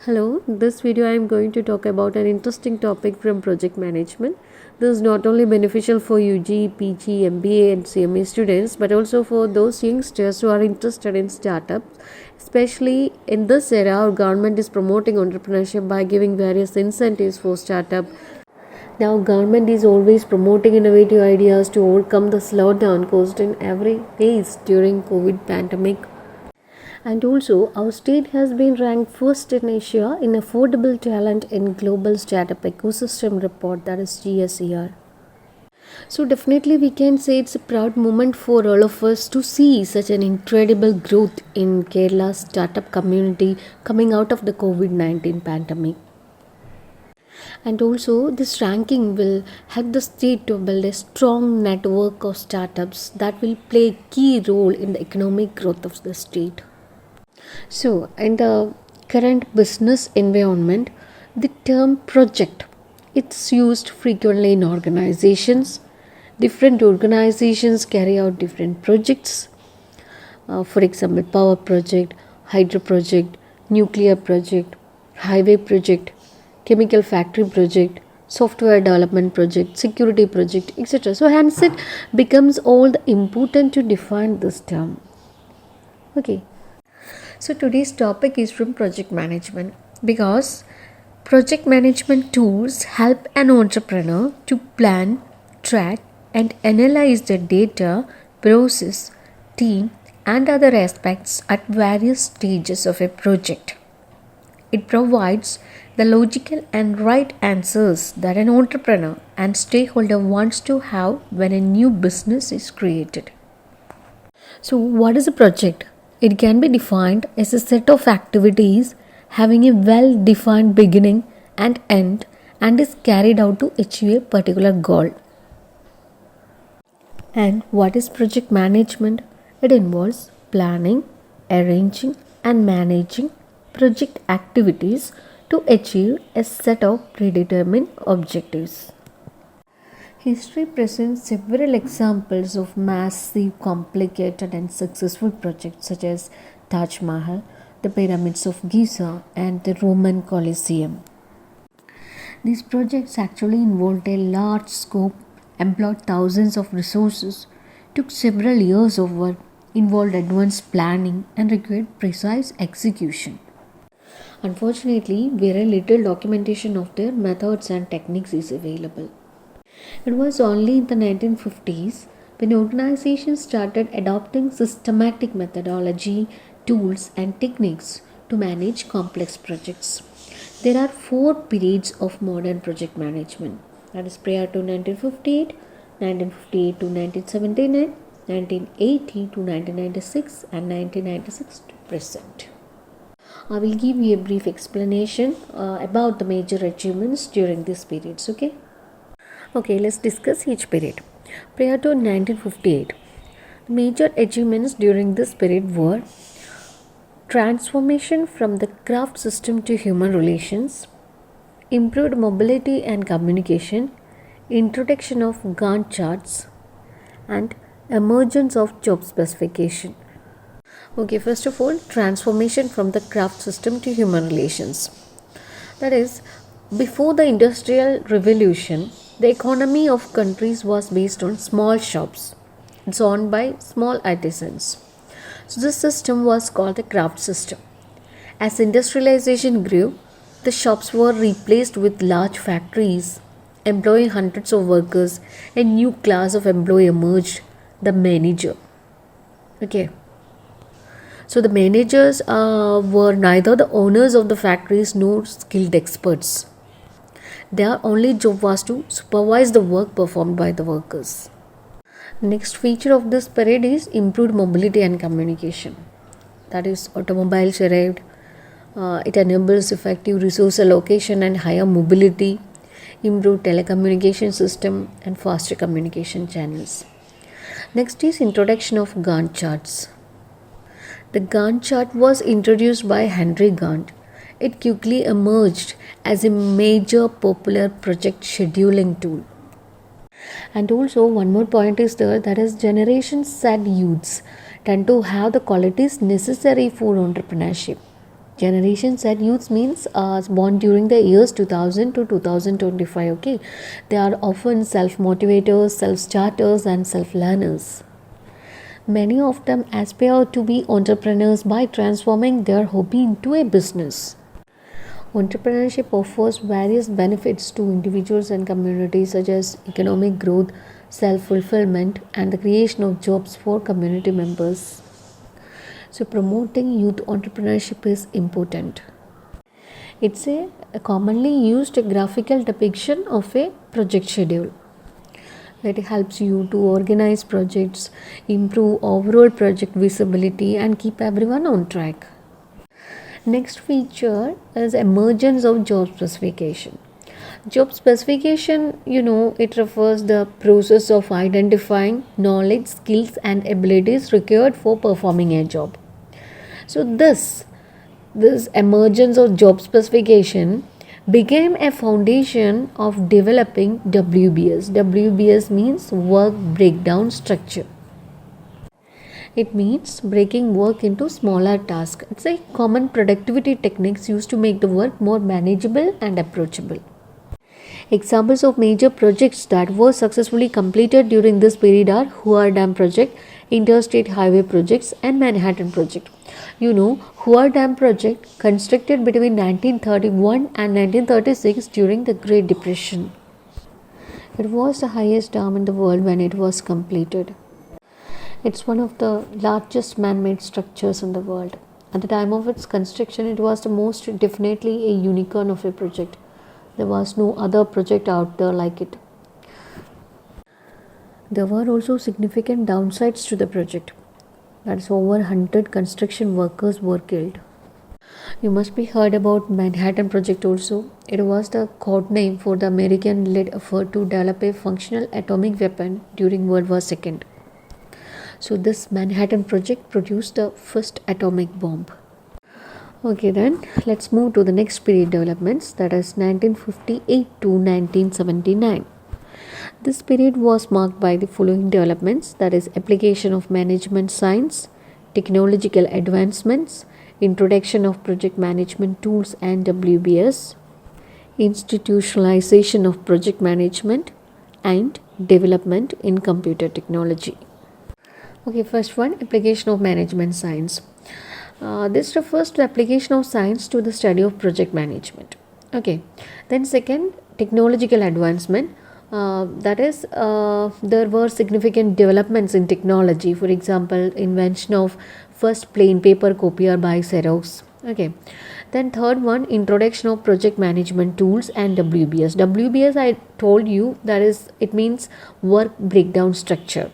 Hello, in this video I am going to talk about an interesting topic from project management. This is not only beneficial for UG, PG, MBA and CMA students but also for those youngsters who are interested in startups. Especially in this era, our government is promoting entrepreneurship by giving various incentives for startup. Now government is always promoting innovative ideas to overcome the slowdown caused in every phase during COVID pandemic. And also, our state has been ranked first in Asia in affordable talent in Global Startup Ecosystem Report, that is GSER. So, definitely, we can say it's a proud moment for all of us to see such an incredible growth in Kerala's startup community coming out of the COVID 19 pandemic. And also, this ranking will help the state to build a strong network of startups that will play a key role in the economic growth of the state. So, in the current business environment, the term project it's used frequently in organizations. Different organizations carry out different projects. For example, power project, hydro project, nuclear project, highway project, chemical factory project, software development project, security project, etc. So, hence it becomes all the important to define this term. Okay. So today's topic is from project management because project management tools help an entrepreneur to plan, track and analyze the data, process, team and other aspects at various stages of a project. It provides the logical and right answers that an entrepreneur and stakeholder wants to have when a new business is created. So what is a project? It can be defined as a set of activities having a well-defined beginning and end and is carried out to achieve a particular goal. And what is project management? It involves planning, arranging and managing project activities to achieve a set of predetermined objectives. History presents several examples of massive, complicated and successful projects such as Taj Mahal, the pyramids of Giza and the Roman Colosseum. These projects actually involved a large scope, employed thousands of resources, took several years of work, involved advanced planning and required precise execution. Unfortunately, very little documentation of their methods and techniques is available. It was only in the 1950s when organizations started adopting systematic methodology, tools and techniques to manage complex projects. There are 4 periods of modern project management, that is prior to 1958, 1958 to 1979, 1980 to 1996 and 1996 to present. I will give you a brief explanation about the major achievements during these periods, okay? Okay, let's discuss each period. Prior to 1958, major achievements during this period were transformation from the craft system to human relations, improved mobility and communication, introduction of Gantt charts, and emergence of job specification. Okay, first of all, transformation from the craft system to human relations. That is, before the Industrial Revolution, the economy of countries was based on small shops. It's owned by small artisans. So this system was called the craft system. As industrialization grew, the shops were replaced with large factories, employing hundreds of workers. A new class of employee emerged, the manager. Okay. So the managers were neither the owners of the factories nor skilled experts. Their only job was to supervise the work performed by the workers. Next feature of this period is improved mobility and communication. That is, automobiles arrived. It enables effective resource allocation and higher mobility, improved telecommunication system and faster communication channels. Next is introduction of Gantt charts. The Gantt chart was introduced by Henry Gantt. It quickly emerged as a major popular project scheduling tool. And also one more point is there, that is Generation Z youths tend to have the qualities necessary for entrepreneurship. Generation Z youths means born during the years 2000 to 2025. Okay, they are often self-motivators, self-starters, and self-learners. Many of them aspire to be entrepreneurs by transforming their hobby into a business. Entrepreneurship offers various benefits to individuals and communities, such as economic growth, self fulfillment, and the creation of jobs for community members. So, promoting youth entrepreneurship is important. It's a commonly used graphical depiction of a project schedule. It helps you to organize projects, improve overall project visibility, and keep everyone on track. Next feature is emergence of job specification. Job specification, it refers the process of identifying knowledge, skills, and abilities required for performing a job. So this emergence of job specification became a foundation of developing WBS. WBS means work breakdown structure. It means breaking work into smaller tasks. It's a common productivity techniques used to make the work more manageable and approachable. Examples of major projects that were successfully completed during this period are Hoover Dam project, interstate highway projects, and Manhattan project. Hoover Dam project constructed between 1931 and 1936 during the Great Depression. It was the highest dam in the world when it was completed. It's one of the largest man-made structures in the world. At the time of its construction, it was the most definitely a unicorn of a project. There was no other project out there like it. There were also significant downsides to the project. That's over 100 construction workers were killed. You must be heard about Manhattan project also. It was the code name for the American-led effort to develop a functional atomic weapon during World War II. So this Manhattan project produced the first atomic bomb. Okay, then let's move to the next period developments, that is 1958 to 1979. This period was marked by the following developments, that is application of management science, technological advancements, introduction of project management tools and WBS, institutionalization of project management, and development in computer technology. Okay, first one, application of management science. This refers to application of science to the study of project management. Okay, then second, technological advancement. That is, there were significant developments in technology. For example, invention of first plain paper copier by Xerox. Okay, then third one, introduction of project management tools and WBS. WBS, I told you, that is, it means work breakdown structure.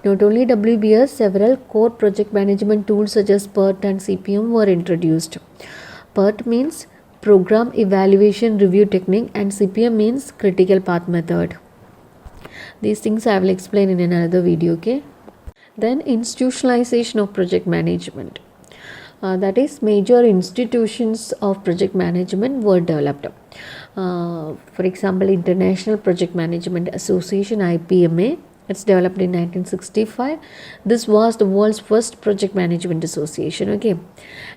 Not only WBS, several core project management tools such as PERT and CPM were introduced. PERT means Program Evaluation Review Technique and CPM means Critical Path Method. These things I will explain in another video, okay? Then institutionalization of project management. That is, major institutions of project management were developed. For example, International Project Management Association, IPMA. It's developed in 1965. This was the world's first project management association. Okay,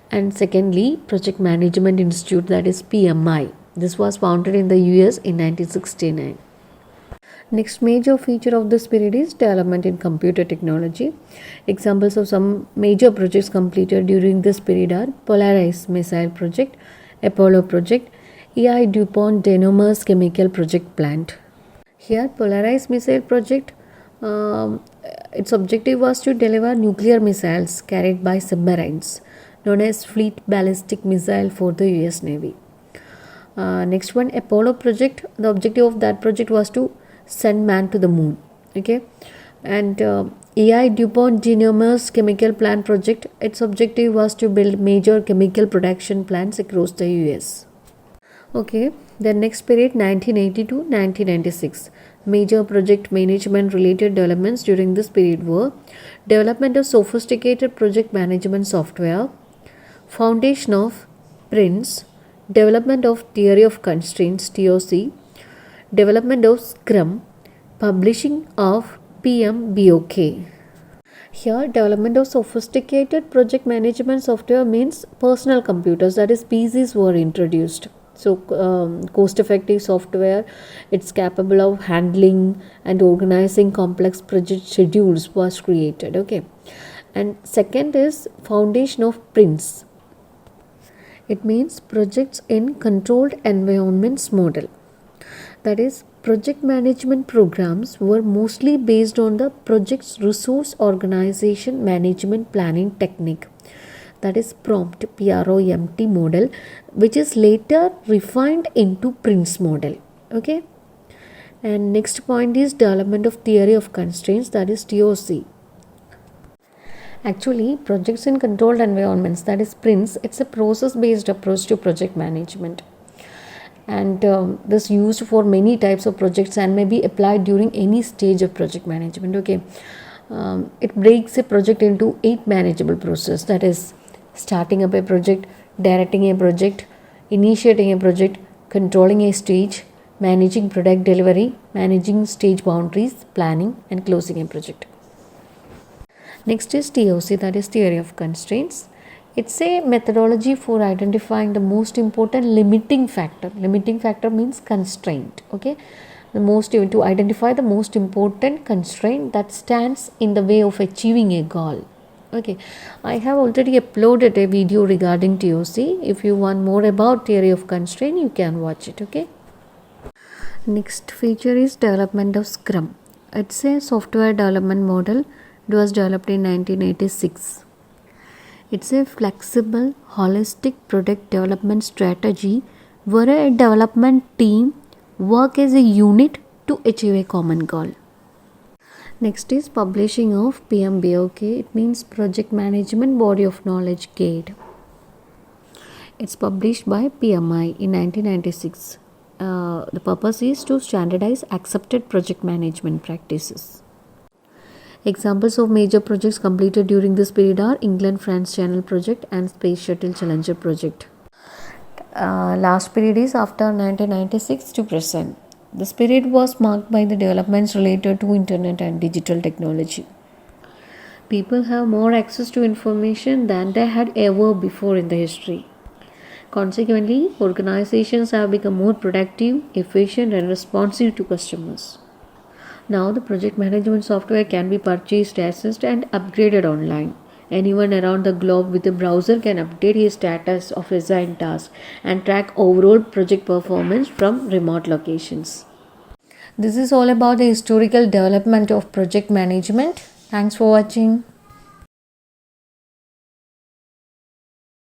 and secondly, Project Management Institute, that is PMI. This was founded in the US in 1969. Next major feature of this period is development in computer technology. Examples of some major projects completed during this period are Polaris Missile Project, Apollo Project, EI DuPont Dynamos Chemical Project Plant. Here, Polaris Missile Project, its objective was to deliver nuclear missiles carried by submarines, known as Fleet Ballistic Missile for the US Navy. Next one, Apollo Project. The objective of that project was to send man to the moon. Okay, and EI DuPont Dynamos Chemical Plant Project. Its objective was to build major chemical production plants across the US. Okay, the next period 1980 to 1996. Major project management related developments during this period were development of sophisticated project management software, foundation of PRINCE, development of theory of constraints TOC, development of Scrum, publishing of PMBOK. Here, development of sophisticated project management software means personal computers, that is PCs, were introduced. So, cost-effective software, it's capable of handling and organizing complex project schedules was created. Okay, and second is foundation of PRINCE. It means projects in controlled environments model. That is, project management programs were mostly based on the project's resource organization management planning technique. That is PROMT model, which is later refined into PRINCE model. Okay. And next point is development of theory of constraints, that is TOC. Actually, projects in controlled environments, that is PRINCE, it's a process based approach to project management. And this used for many types of projects and may be applied during any stage of project management. Okay, it breaks a project into 8 manageable processes, that is starting up a project, directing a project, initiating a project, controlling a stage, managing product delivery, managing stage boundaries, planning, and closing a project. Next is TOC, that is theory of constraints. It's a methodology for identifying the most important limiting factor. Limiting factor means constraint. Okay, to identify the most important constraint that stands in the way of achieving a goal. Okay, I have already uploaded a video regarding TOC. If you want more about theory of constraint, you can watch it. Okay. Next feature is development of Scrum. It's a software development model. It was developed in 1986. It's a flexible, holistic product development strategy where a development team work as a unit to achieve a common goal. Next is publishing of PMBOK. It means Project Management Body of Knowledge Guide. It's published by PMI in 1996. The purpose is to standardize accepted project management practices. Examples of major projects completed during this period are England-France Channel Project and Space Shuttle Challenger Project. Last period is after 1996 to present. This period was marked by the developments related to internet and digital technology. People have more access to information than they had ever before in the history. Consequently, organizations have become more productive, efficient, and responsive to customers. Now, the project management software can be purchased, accessed, and upgraded online. Anyone around the globe with a browser can update his status of assigned tasks and track overall project performance from remote locations. This is all about the historical development of project management. Thanks for watching.